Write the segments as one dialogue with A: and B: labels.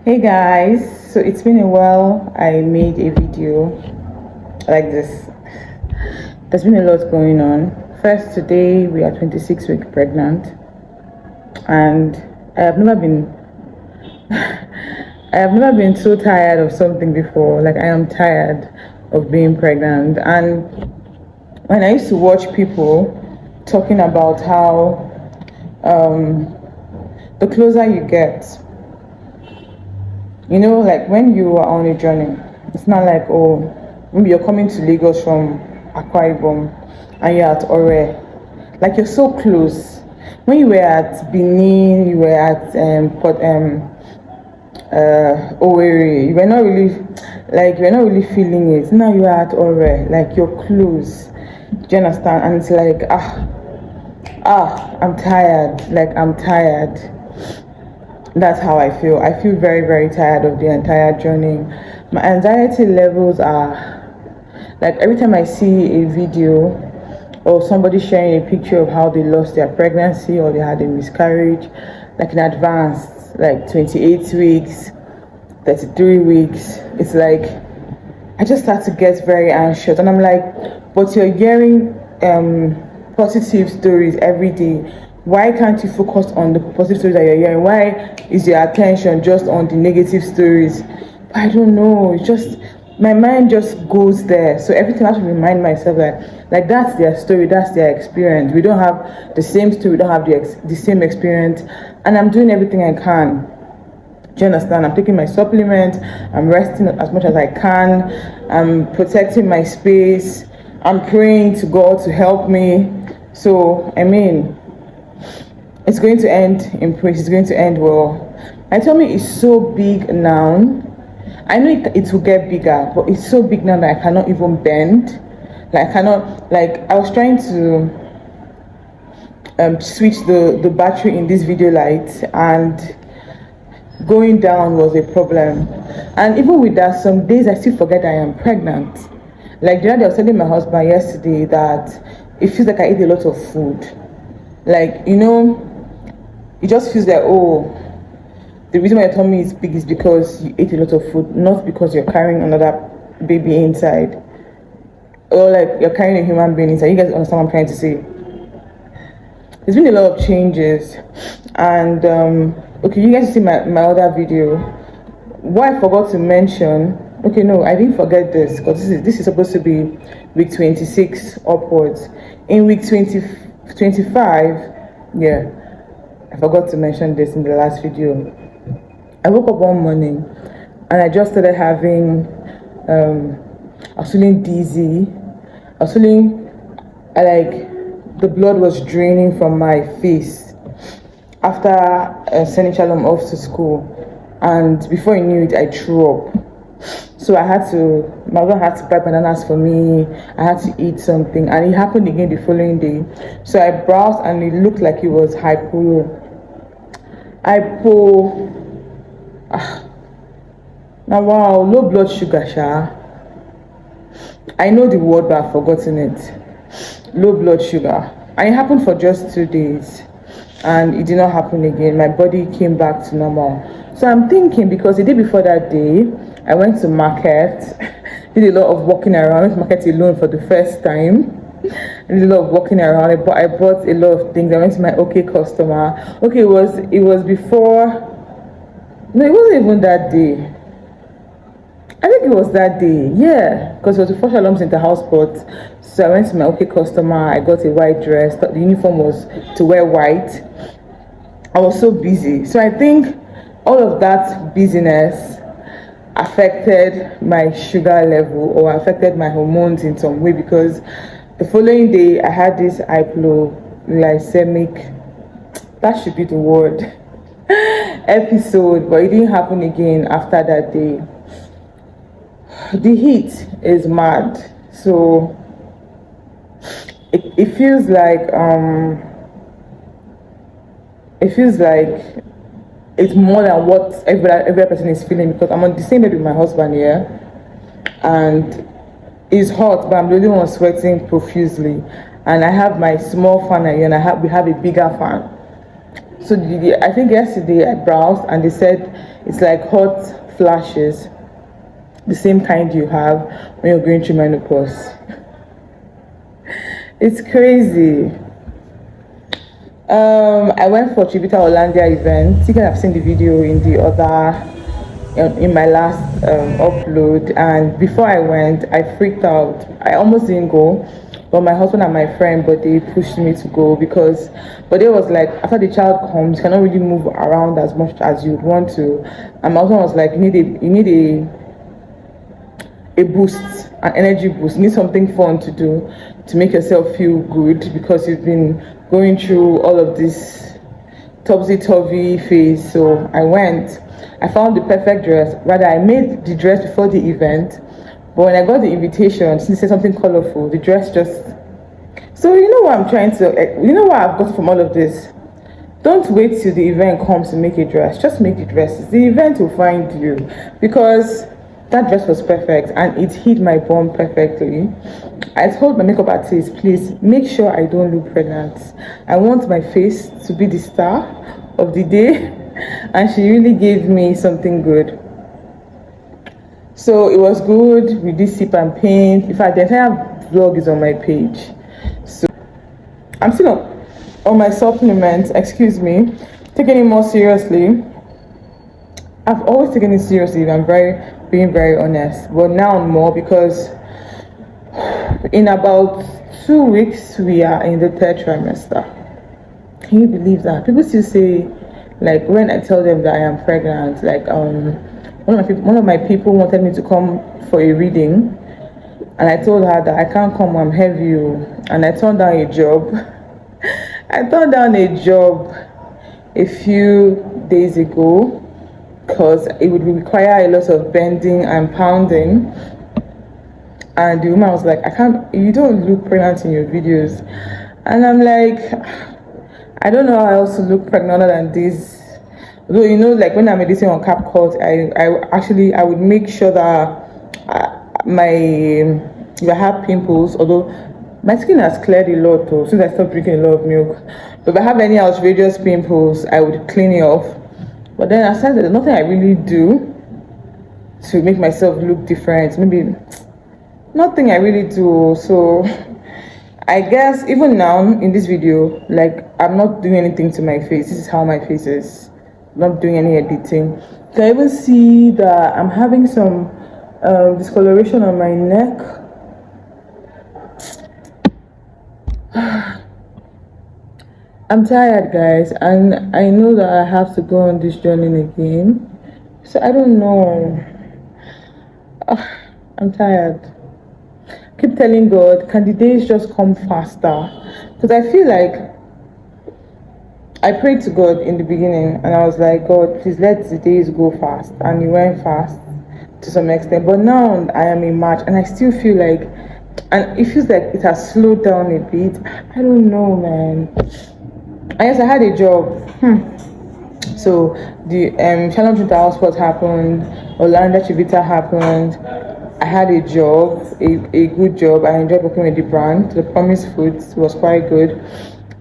A: Hey guys, so it's been a while. I made a video like this. There's been a lot going on. First, today we are 26 weeks pregnant, and I have never been I have never been so tired of something before. Like, I am tired of being pregnant. And when I used to watch people talking about how the closer you get, like when you are on a journey, it's not like, oh, maybe you're coming to Lagos from Akwa Ibom and you're at Ore. Like, you're so close. When you were at Benin, you were at Owerri, you were not really feeling it. Now you are at Ore, like you're close. Do you understand? And it's like, I'm tired. Like, I'm tired. That's how I feel. I feel very, very tired of the entire journey. My anxiety levels are like, every time I see a video or somebody sharing a picture of how they lost their pregnancy or they had a miscarriage, like in advance, like 28 weeks, 33 weeks, it's like I just start to get very anxious. And I'm like, but you're hearing positive stories every day. Why can't you focus on the positive stories that you're hearing? Why is your attention just on the negative stories? I don't know. It's just, my mind just goes there. So every time I have to remind myself that, like, that's their story, that's their experience. We don't have the same story, we don't have the same experience. And I'm doing everything I can. Do you understand? I'm taking my supplements, I'm resting as much as I can, I'm protecting my space, I'm praying to God to help me. So, I mean, it's going to end in praise. It's going to end well. My tummy is so big now. I know it will get bigger, but it's so big now that I cannot even bend. Like, I cannot, like, I was trying to switch the battery in this video light, and going down was a problem. And even with that, some days I still forget I am pregnant. Like, the other day I was telling my husband yesterday that it feels like I ate a lot of food. Like, it just feels like, oh, the reason why your tummy is big is because you ate a lot of food, not because you're carrying another baby inside, or like you're carrying a human being inside. You guys understand what I'm trying to say? There's been a lot of changes. And okay, you guys see my other video. What I forgot to mention, okay, no, I didn't forget this, because this is supposed to be week 26 upwards. In week 25, yeah, I forgot to mention this in the last video. I woke up one morning and I just started having, I was feeling dizzy. I was feeling like the blood was draining from my face after sending Shalom off to school. And before I knew it, I threw up. So my husband had to buy bananas for me. I had to eat something, and it happened again the following day. So I browsed and it looked like it was now wow, low blood sugar, sha. I know the word, but I've forgotten it. Low blood sugar. And it happened for just 2 days, and it did not happen again. My body came back to normal. So I'm thinking, because the day before that day, I went to market, did a lot of walking around. I went to market alone for the first time. I did a lot of walking around. I bought a lot of things. I went to my OK customer. Okay, it was before. No, it wasn't even that day. I think it was that day, yeah, because it was before Shalom's in the house spot. So I went to my OK customer. I got a white dress. The uniform was to wear white. I was so busy. So I think all of that busyness affected my sugar level, or affected my hormones in some way, because the following day I had this hypoglycemic, that should be the word, episode, but it didn't happen again after that day. The heat is mad, so it feels like it's more than what every person is feeling, because I'm on the same bed with my husband here, and it's hot, but I'm the only one sweating profusely. And I have my small fan here, and we have a bigger fan. So I think yesterday I browsed and they said it's like hot flashes, the same kind you have when you're going through menopause. It's crazy. I went for Chivita Hollandia event. You guys have seen the video in the other in my last upload, and before I went I freaked out. I almost didn't go, but my husband and my friend, but they pushed me to go because but it was like after the child comes you cannot really move around as much as you would want to, and my husband was like you need a boost, an energy boost. You need something fun to do to make yourself feel good because you've been going through all of this topsy-turvy phase. So I went. I found the perfect dress. Rather, I made the dress before the event, but when I got the invitation, since it said something colorful, the dress just. So you know what I'm trying to. You know what I've got from all of this. Don't wait till the event comes to make a dress. Just make the dresses. The event will find you, because that dress was perfect and it hid my bum perfectly. I told my makeup artist, please make sure I don't look pregnant. I want my face to be the star of the day. And she really gave me something good. So it was good. We did sip and paint. In fact, the entire vlog is on my page. So I'm still on my supplements, excuse me, taking it more seriously. I've always taken it seriously, if I'm being very honest, but now more, because in about 2 weeks we are in the 3rd trimester. Can you believe that? People still say, like when I tell them that I am pregnant, like one of my people wanted me to come for a reading, and I told her that I can't come, I'm heavy, and I turned down a job. I turned down a job a few days ago because it would require a lot of bending and pounding, and the woman was like, I can't, you don't look pregnant in your videos. And I'm like, I don't know how else to look pregnant other than this. Though, you know, like when I'm editing on CapCut, I would make sure that if I have pimples, although my skin has cleared a lot though since I stopped drinking a lot of milk, but if I have any outrageous pimples, I would clean it off. But then I said there's nothing I really do to make myself look different. Maybe nothing I really do. So I guess even now in this video, like I'm not doing anything to my face. This is how my face is. I'm not doing any editing. You can even see that I'm having some discoloration on my neck. I'm tired, guys, and I know that I have to go on this journey again. So I don't know. I'm tired. Keep telling God, can the days just come faster? Because I feel like I prayed to God in the beginning and I was like, God, please let the days go fast. And it went fast to some extent. But now I am in March and I still feel like, and it feels like it has slowed down a bit. I don't know, man. I guess I had a job. So the Challenge with the House happened, Orlando Chivita happened. I had a job, a good job. I enjoyed working with the brand. The Promise Foods was quite good.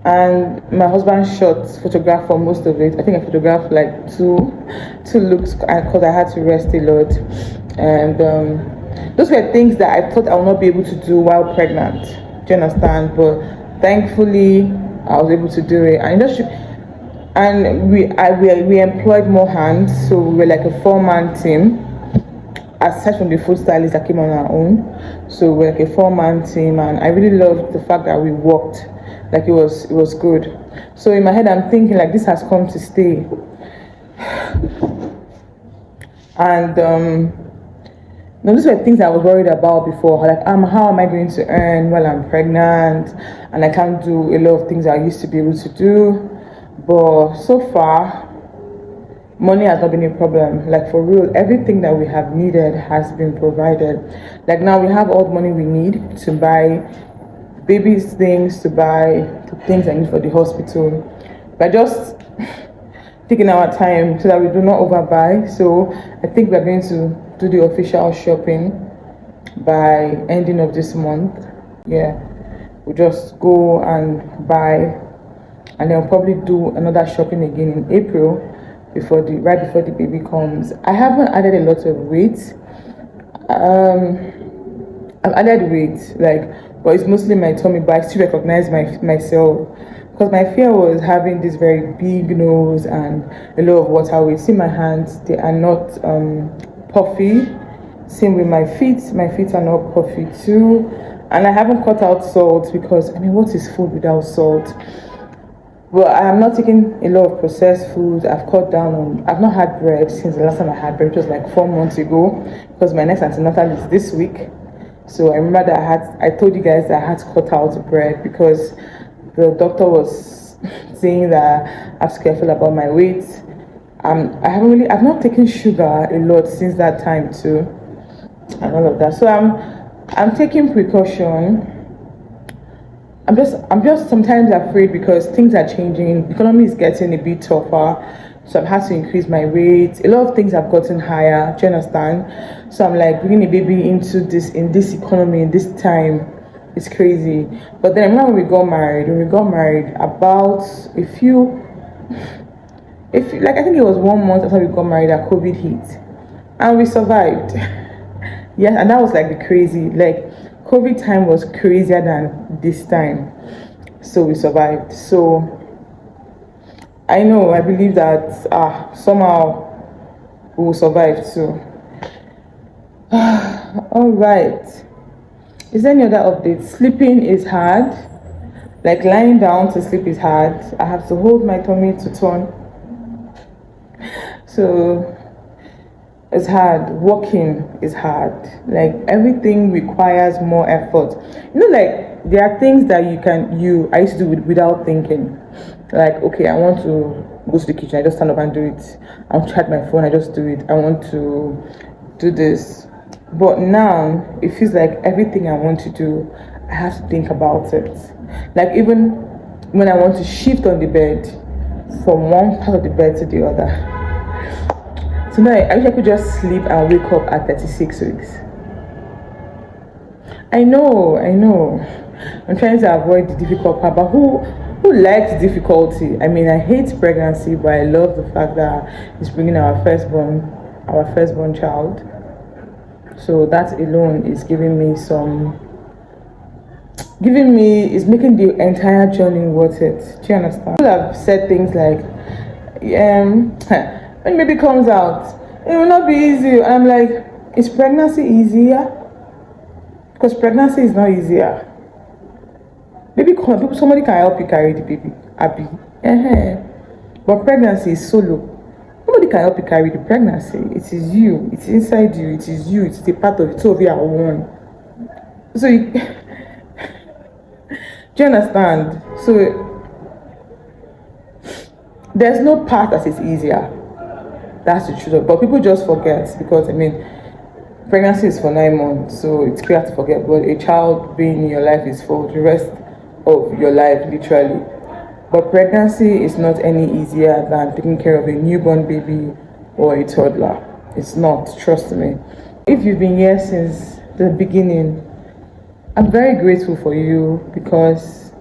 A: And my husband photographed for most of it. I think I photographed like two looks because I had to rest a lot. And those were things that I thought I would not be able to do while pregnant. Do you understand? But thankfully, I was able to do it. And we employed more hands, so we were like a 4-man team. Aside from the food stylist that came on our own, so we're like a 4-man team, and I really loved the fact that we worked. Like it was good. So in my head, I'm thinking like this has come to stay. And those were things I was worried about before. Like, how am I going to earn while I'm pregnant? And I can't do a lot of things I used to be able to do. But so far, money has not been a problem. Like for real, everything that we have needed has been provided. Like now we have all the money we need to buy baby's things, to buy the things I need for the hospital. We're just taking our time so that we do not overbuy. So I think we're going to do the official shopping by ending of this month. Yeah, we'll just go and buy and then I'll probably do another shopping again in April right before the baby comes. I haven't added a lot of weight. I've added weight, like, but it's mostly my tummy, but I still recognize myself, because my fear was having this very big nose and a lot of water weight. See my hands, they are not puffy. Same with my feet are not puffy too. And I haven't cut out salt, because I mean, what is food without salt? Well, I am not taking a lot of processed food. I've cut down on, I've not had bread since the last time I had bread, which was like 4 months ago, because my next antenatal is this week. So I remember that I told you guys that I had to cut out bread, because the doctor was saying that I have to be careful about my weight. I've not taken sugar a lot since that time too, and all of that. So I'm taking precaution. I'm just sometimes afraid, because things are changing. The economy is getting a bit tougher, so I've had to increase my weight. A lot of things have gotten higher. Do you understand? So I'm like, bringing a baby into this, in this economy, in this time, it's crazy. But then I remember when we got married, about I think it was 1 month after we got married that COVID hit, and we survived. Yes, and that was like the crazy, like, COVID time was crazier than this time, so we survived. So I believe that somehow we will survive too. All right, is there any other update? Sleeping is hard, like lying down to sleep is hard. I have to hold my tummy to turn, so it's hard. Walking is hard. Like, everything requires more effort. Like, there are things that I used to do without thinking. Like, okay, I want to go to the kitchen, I just stand up and do it. I want to charge my phone, I just do it. I want to do this. But now it feels like everything I want to do, I have to think about it. Like, even when I want to shift on the bed from one part of the bed to the other. So now I wish I could just sleep and wake up at 36 weeks. I know. I'm trying to avoid the difficult part, but who likes difficulty? I mean, I hate pregnancy, but I love the fact that it's bringing our firstborn child. So that alone is is making the entire journey worth it. Do you understand? People have said things like, when baby comes out, it will not be easy. I'm like, is pregnancy easier? Because pregnancy is not easier. Somebody can help you carry the baby, Abby. But pregnancy is solo. Nobody can help you carry the pregnancy. It is you. It's inside you. It is you. It's a part of it. Two of you are one. So do you understand? So there's no path that is easier. That's the truth. But people just forget, because I mean, pregnancy is for 9 months, so it's clear to forget. But a child being in your life is for the rest of your life, literally. But pregnancy is not any easier than taking care of a newborn baby or a toddler. It's not, trust me. If you've been here since the beginning, I'm very grateful for you, because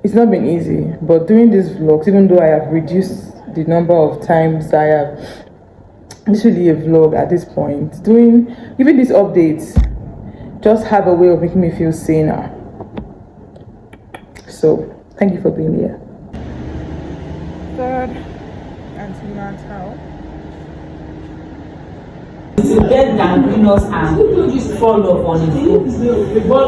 A: it's not been easy. But doing these vlogs, even though I have reduced the number of times I have literally a vlog at this point, giving these updates just have a way of making me feel saner. So thank you for being here. Third antenatal.
B: To get gangrenous and fall off on its own. But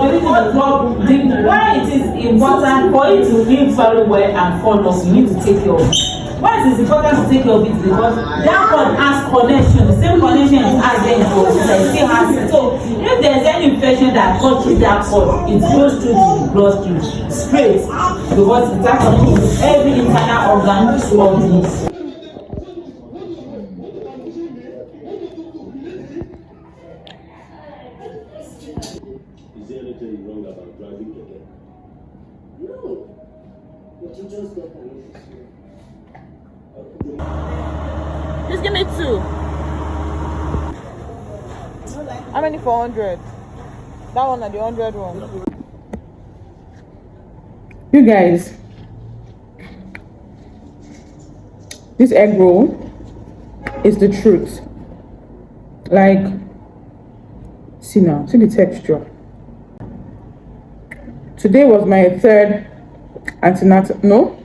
B: why it is important for it to live very well and fall off, you need to take care of it. Why it is important to take care of it? Because that cord has connection, the same connection it has there in your system, still has it. So if there's any infection that touches that cord, it goes through the bloodstream straight, because it has connection with every internal organ of the.
C: Is there anything wrong about driving again? No. But you just got an issue.
A: Just give me 2. How many 400? That one and the 100 one. You guys, this egg roll is the truth. Like, see now, see the texture. Today was my third antenatal, no,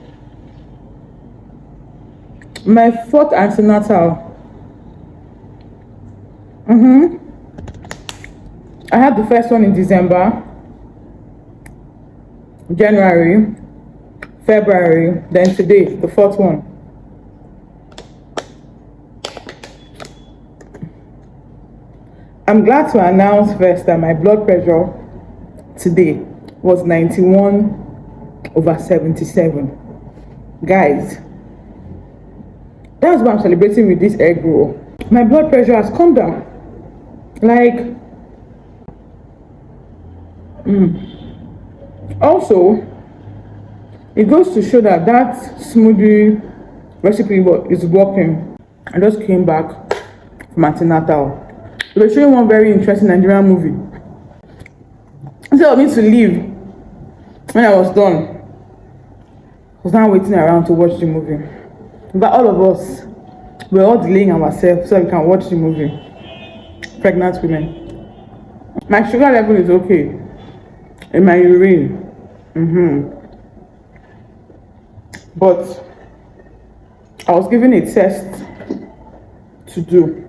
A: my fourth antenatal. I had the first one in December, January, February, then today, the fourth one. I'm glad to announce first that my blood pressure today was 91/77. Guys, that's why I'm celebrating with this egg roll. My blood pressure has come down. Like, also, it goes to show that smoothie recipe is working. I just came back from antenatal. They were showing one very interesting Nigerian movie. Instead of me to leave when I was done, I was now waiting around to watch the movie. But all of us, we're all delaying ourselves so we can watch the movie. Pregnant women. My sugar level is okay in my urine. But I was given a test to do.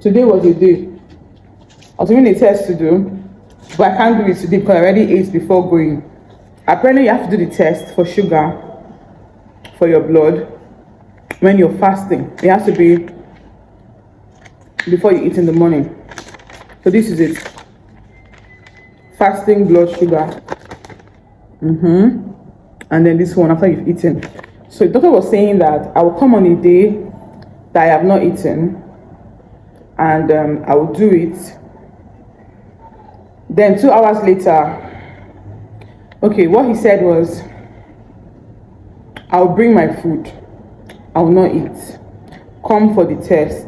A: Today was the day. I was given a test to do, but I can't do it today because I already ate before going. Apparently, you have to do the test for sugar for your blood when you're fasting. It has to be before you eat in the morning. So this is it. Fasting blood sugar. And then this one after you've eaten. So the doctor was saying that I will come on a day that I have not eaten, and I will do it. Then 2 hours later, okay, what he said was, I'll bring my food. I will not eat. Come for the test.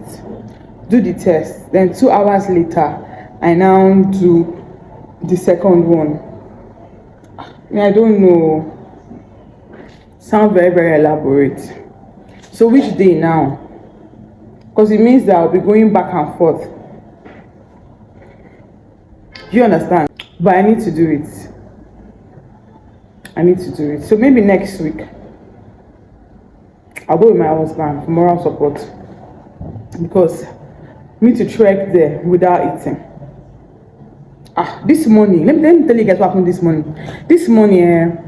A: Do the test. Then 2 hours later, I now do the second one. I don't know. Sounds very, very elaborate. So which day now? Because it means that I'll be going back and forth. Do you understand? But I need to do it. I need to do it. So maybe next week, I'll go with my husband for moral support. Because me to trek there without eating. This morning, let me tell you guys what happened this morning. This morning,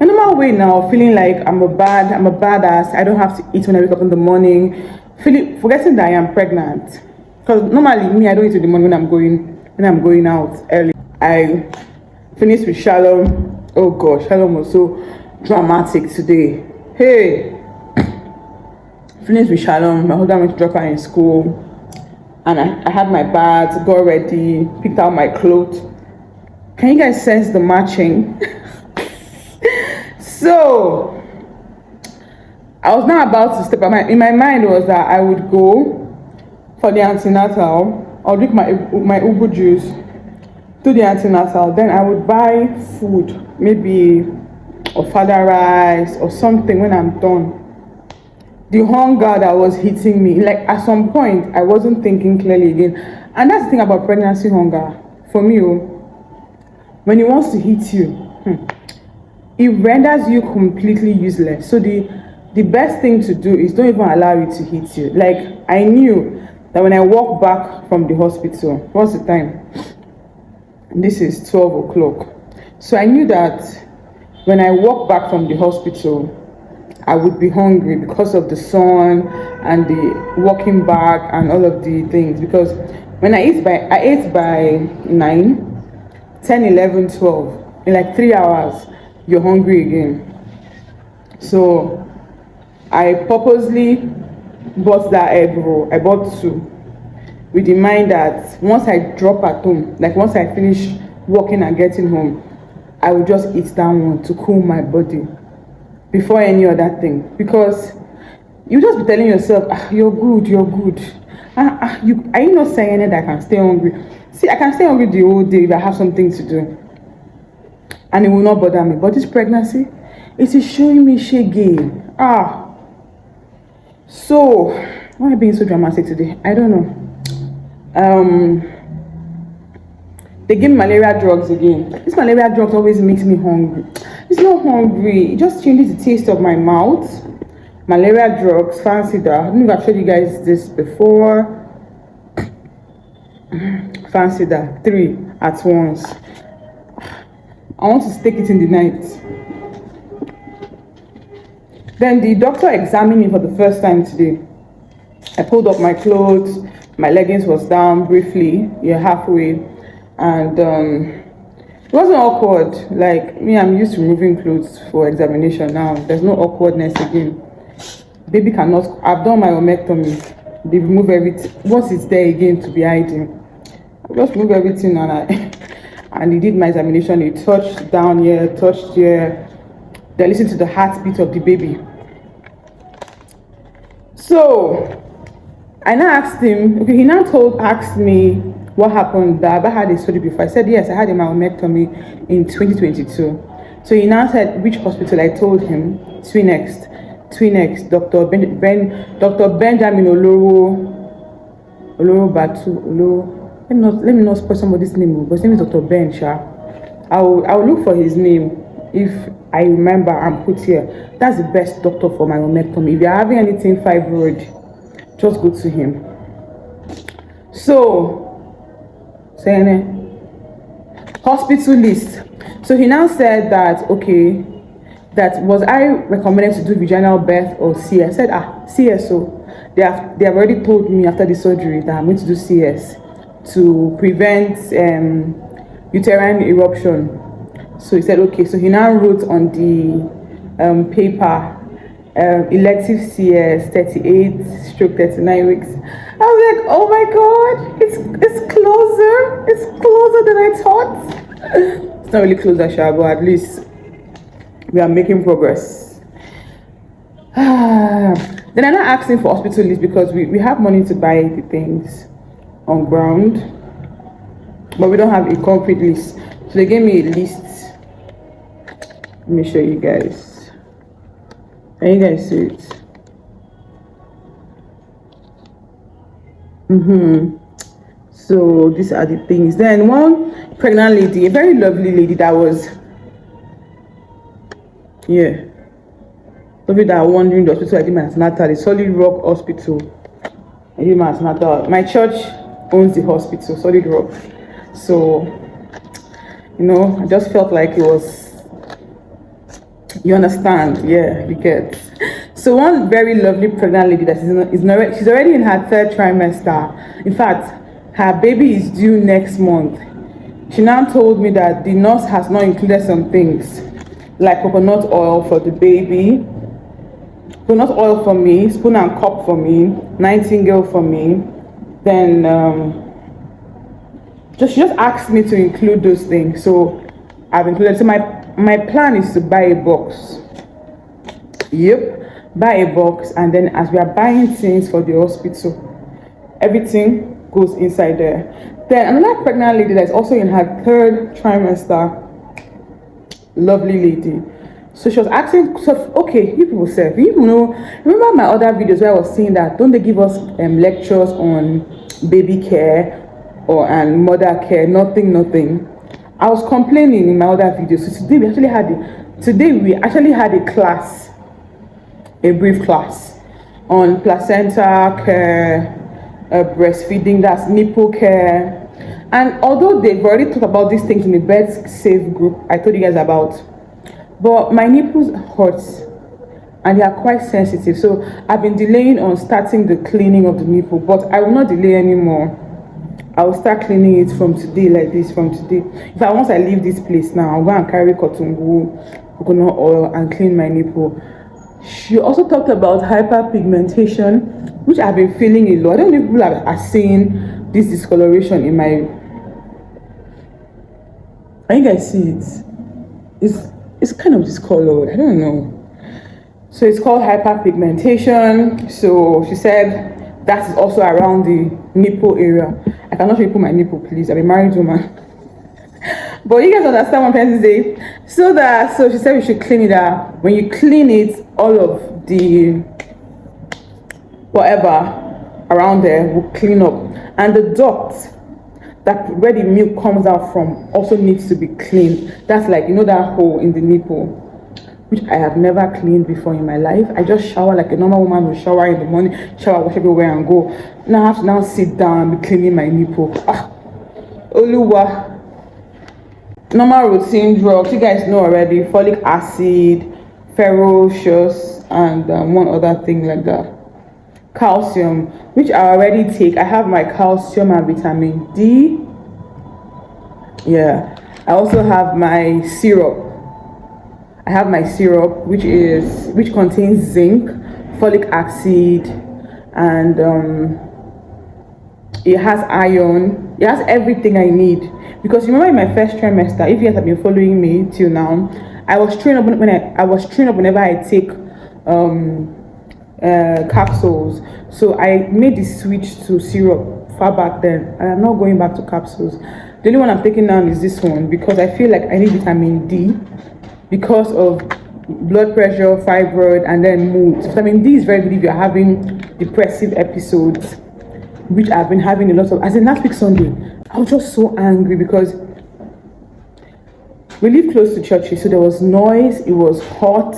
A: I'm on my way now, feeling like I'm a badass. I don't have to eat when I wake up in the morning. Forgetting that I am pregnant. Because normally me, I don't eat in the morning when I'm going out early. I finished with Shalom. Oh gosh, Shalom was so dramatic today. Hey, finished with Shalom. My husband went to drop her in school. And I had my bath, got ready, picked out my clothes. Can you guys sense the matching? So, I was not about to step out. In my mind was that I would go for the antenatal. I'll drink my ubu juice, do the antenatal. Then I would buy food, maybe ofada rice or something when I'm done. The hunger that was hitting me, like at some point, I wasn't thinking clearly again. And that's the thing about pregnancy hunger. For me, when it wants to hit you, it renders you completely useless. So the best thing to do is don't even allow it to hit you. Like, I knew that when I walked back from the hospital, what's the time? This is 12 o'clock. So I knew that when I walked back from the hospital, I would be hungry because of the sun and the walking back and all of the things. Because when I ate by 9, 10, 11, 12, in like 3 hours, you're hungry again. So I purposely bought that egg roll. I bought 2 with the mind that once I drop at home, like once I finish working and getting home, I will just eat that one to cool my body before any other thing. Because you just be telling yourself, you're good. Are you not saying that I can stay hungry? See, I can stay hungry the whole day if I have something to do, and it will not bother me. But this pregnancy, it is showing me shege. So why am I being so dramatic today? I don't know. They give me malaria drugs again. This malaria drugs always makes me hungry. It's not hungry, it just changes the taste of my mouth. Malaria drugs, fancy that. I don't know if I've showed you guys this before. Fancy that, 3 at once. I want to take it in the night. Then the doctor examined me for the first time today. I pulled up my clothes, my leggings was down briefly, halfway, and it wasn't awkward. Like me, I'm used to removing clothes for examination now. There's no awkwardness again. Baby cannot. I've done my omectomy. They remove everything. Once it's there again to be hiding, I just remove everything and he did my examination. He touched down here, touched here. They listened to the heartbeat of the baby. So I now asked him. Okay, he now asked me what happened. That I had a surgery before. I said yes, I had a myomectomy in 2022. So he now said which hospital. I told him Twinex, Dr. Benjamin Oloro Batu Oloro. Let me not spoil somebody's name, but his name is Dr. Ben Sha. I will look for his name if I remember and put here. That's the best doctor for myomectomy. If you're having anything fibroid, just go to him. So hospital list. So he now said that okay, that was I recommended to do vaginal birth or CS? I said CS. So they have already told me after the surgery that I'm going to do CS to prevent uterine eruption. So he said okay. So he now wrote on the paper elective CS 38/39 weeks. I was like, oh my god, it's closer than I thought. It's not really closer, but at least we are making progress. Then I'm not asking for hospital list because we have money to buy the things on ground, but we don't have a concrete list. So they gave me a list. Let me show you guys. Can you guys see it? So these are the things. Then one pregnant lady, a very lovely lady that was lovely, that wandering the hospital I did my antenatal, the Solid Rock Hospital. I did my antenatal. My church owns the hospital, Solid Rock. So I just felt like it was, you understand, you get. So one very lovely pregnant lady that she's already in her 3rd trimester. In fact, her baby is due next month. She now told me that the nurse has not included some things like coconut oil for the baby, coconut oil for me, spoon and cup for me, Nightingale for me. Then she just asked me to include those things. So I've included. So my plan is to buy a box. Buy a box, and then as we are buying things for the hospital, everything goes inside there. Then another pregnant lady that's also in her 3rd trimester, lovely lady. So she was asking, okay, you people say, remember my other videos where I was saying that don't they give us lectures on baby care and mother care? Nothing. I was complaining in my other videos. So today we actually had a class, a brief class on placenta care, breastfeeding, that's nipple care. And although they've already talked about these things in the birth safe group I told you guys about, but my nipples hurt and they are quite sensitive. So I've been delaying on starting the cleaning of the nipple, but I will not delay anymore. I will start cleaning it from today, like this, from today. Once I leave this place now, I'll go and carry cotton wool, coconut oil, and clean my nipple. She also talked about hyperpigmentation, which I've been feeling a lot. I don't know if people are seeing this discoloration in my. I think I see it. It's kind of discolored. I don't know. So it's called hyperpigmentation. So she said that is also around the nipple area. I cannot show you my nipple, please. I'm a married woman. But you guys understand what I'm trying to say. So she said we should clean it up. When you clean it, all of the whatever around there will clean up, and the duct that where the milk comes out from also needs to be cleaned. That's like, you know, that hole in the nipple, which I have never cleaned before in my life. I just shower like a normal woman will shower in the morning, shower, wash everywhere and go. Now I have to now sit down and be cleaning my nipple. Oluwa. Normal routine drugs, you guys know already. Folic acid, ferocious, and one other thing like that. Calcium, which I already take. I have my calcium and vitamin D. Yeah. I also have my syrup. I have my syrup, which contains zinc, folic acid, and it has iron. It has everything I need. Because remember in my first trimester, if you guys have been following me till now, I was trained up whenever I take capsules. So I made the switch to syrup far back then, and I'm not going back to capsules. The only one I'm taking now is this one because I feel like I need vitamin D because of blood pressure, fibroid, and then mood. So vitamin D is very good if you're having depressive episodes, which I've been having a lot of. As in last week Sunday, I was just so angry because we live close to churches, so there was noise, it was hot,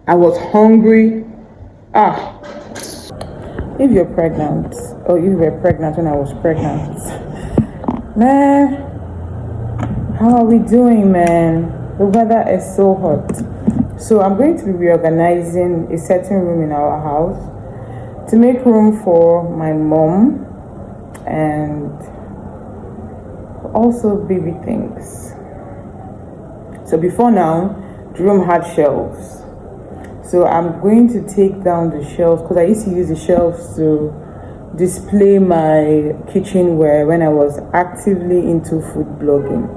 A: I was hungry. If you're pregnant, or if you were pregnant when I was pregnant, man, how are we doing, man? The weather is so hot. So I'm going to be reorganizing a certain room in our house to make room for my mom and also baby things. So before now, the room had shelves. So I'm going to take down the shelves because I used to use the shelves to display my kitchenware when I was actively into food blogging.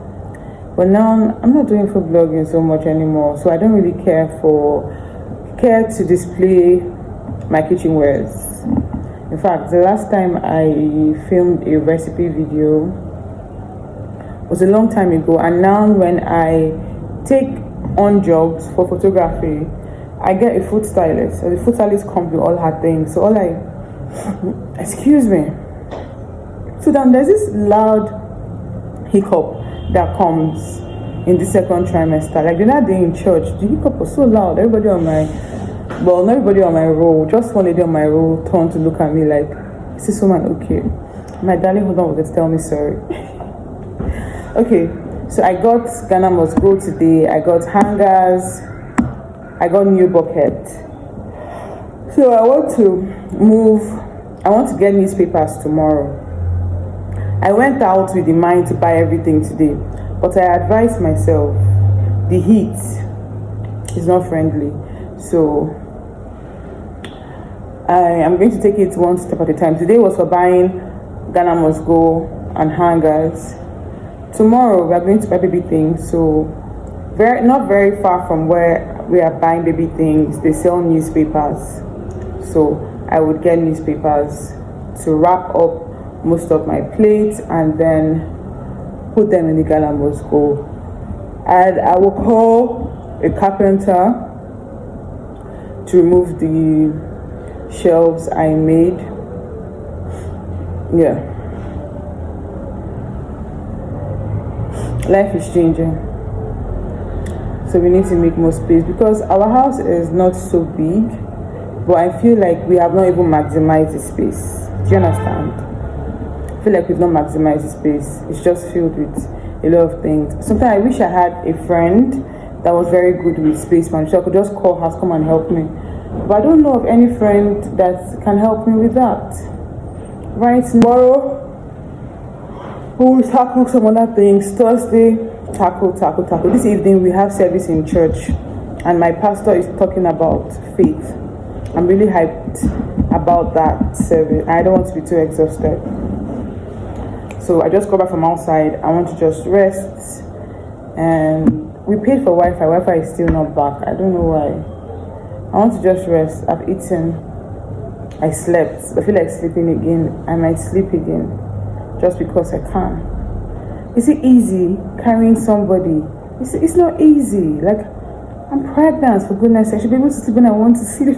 A: But now I'm not doing food blogging so much anymore, so I don't really care to display my kitchenwares. In fact, the last time I filmed a recipe video was a long time ago, and now when I take on jobs for photography, I get a food stylist. So the food stylist comes with all her things. So excuse me. So then there's this loud hiccup that comes in the second trimester. Like the other day in church, the hiccup was so loud. Not everybody on my row, just one lady on my row turned to look at me like, is this woman okay? My darling, hold on, tell me sorry. Okay, so I got Ghana Must Go today. I got hangers. I got new bucket. So I want to get newspapers tomorrow. I went out with the mind to buy everything today, but I advised myself the heat is not friendly. So I am going to take it one step at a time. Today was for buying Ghana Must Go and hangers. Tomorrow we are going to buy baby things. So not very far from where we are buying baby things, they sell newspapers. So I would get newspapers to wrap up most of my plates and then put them in the Ghana Must Go. And I will call a carpenter to remove the shelves I made. Yeah. Life is changing. So we need to make more space because our house is not so big, but I feel like we have not even maximized the space. Do you understand? I feel like we've not maximized the space. It's just filled with a lot of things. Sometimes I wish I had a friend that was very good with space management, so I could just call her to come and help me. But I don't know of any friend that can help me with that. Right, tomorrow we will tackle some other things. Thursday, tackle. This evening we have service in church and my pastor is talking about faith. I'm really hyped about that service. I don't want to be too exhausted. So I just got back from outside. I want to just rest. And we paid for Wi-Fi. Wi-Fi is still not back. I don't know why. I want to just rest. I've eaten. I slept. I feel like sleeping again. I might sleep again. just because I can. Is it easy carrying somebody? It's not easy. Like, I'm pregnant, for goodness sake. I should be able to sleep when I want to sleep.